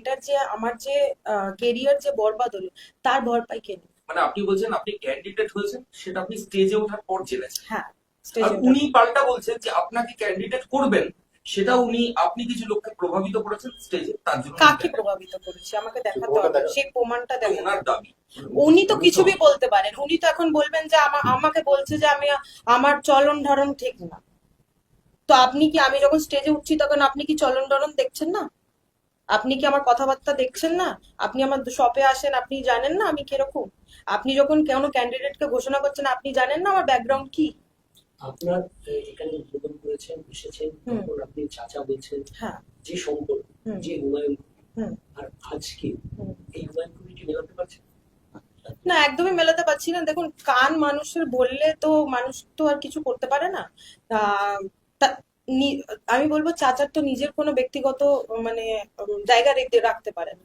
এটার যে আমার যে কেরিয়ার যে বরবাদ হলো তার ভরপাই কে নেবে? মানে আপনি বলছেন আপনি ক্যান্ডিডেট হয়েছেন, সেটা আপনি স্টেজে ওঠার পর জেনেছেন। হ্যাঁ, আর স্টেজে উনি পাল্টা বলছেন যে আপনাকে ক্যান্ডিডেট করবেন, সেটা আপনি কিছু লোককে প্রভাবিত করেছেন স্টেজে, তার জন্য উনি কাকে candidate। প্রভাবিত করেছে আমাকে সেই দেখাতে প্রমাণটা হবে, দেখান। সেই প্রমাণটা তো দেখাতে ওনার হবে। দাবি। উনি তো কিছুই বলতে পারেন, উনি তো এখন বলবেন যে আমাকে বলছে যে আমার চলন ধারণ ঠিক না। তো আপনি কি, আমি যখন স্টেজে উঠছি তখন আপনি কি চলন ধারণ দেখছেন না? আপনি কি আমার কথাবার্তা দেখছেন না? আপনি আমার শপে আসেন, আপনি জানেন না আমি কিরকম? আপনি যখন কোনো ক্যান্ডিডেটকে ঘোষণা করছেন, আপনি জানেন না আমার ব্যাকগ্রাউন্ড কি? আপনার এখানে উদ্বোধন করেছেন, এসেছেন, হুম। তখন আপনি চাচা বলছেন, হ্যাঁ। যে সম্পর্ক, হুম। যে হুমায়ুন কবির, হুম। আর আজকে হুম। এই হুমায়ুন কবিরকে মেলাতে পারছেন? না, একদমই মেলাতে পারছি না। দেখুন, কান মানুষের বললে তো মানুষ তো আর কিছু করতে পারে না। আহ, তা- আমি বলবো চাচার তো নিজের কোনো ব্যক্তিগত মানে জায়গা রাখতে পারেন।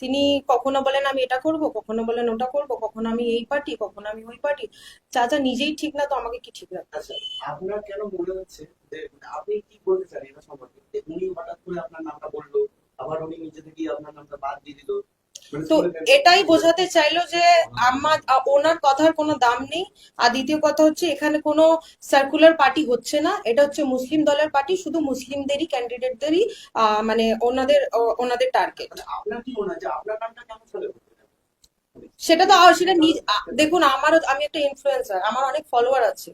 তিনি কখনো বলেন আমি এটা করব, কখনো বলেন ওটা করব, কখনো আমি এই পার্টি, কখনো আমি ওই পার্টি। চাচা নিজেই ঠিক না তো আমাকে কি ঠিক রাখবে? আচ্ছা, আপনার কেন মনে হচ্ছে যে আপনি কি বলতে চান এটা সম্পর্কে, যে উনি হঠাৎ করে আপনার নামটা বললো, আবার উনি নিজে থেকেই আপনার নামটা বাদ দিয়ে দিল? মানে তো শুনলেন এটাই বোঝাতে চাইলো যে ওনার কথার কোনো দাম নেই। আর দ্বিতীয় কথা হচ্ছে, এখানে কোনো সার্কুলার পার্টি হচ্ছে না, এটা হচ্ছে মুসলিম দলের পার্টি, শুধু মুসলিমদেরই ক্যান্ডিডেটদেরই মানে ওনাদের টার্গেট। মানে আপনার কি মনে হয় যে আপনার নামটা কেন চলে? সেটা তো সেটা দেখুন, আমি একটা ইনফ্লুয়েন্সার, আমার অনেক ফলোয়ার আছে,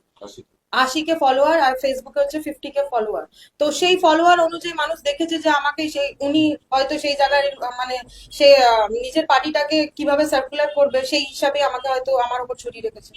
80K ফলোয়ার, আর ফেসবুকে হচ্ছে 50K ফলোয়ার। তো সেই ফলোয়ার অনুযায়ী মানুষ দেখেছে যে আমাকে, সেই উনি হয়তো সেই জায়গায় মানে সে নিজের পার্টিটাকে কিভাবে সার্কুলার করবে সেই হিসাবে আমাকে হয়তো আমার উপর ছড়িয়ে রেখেছে।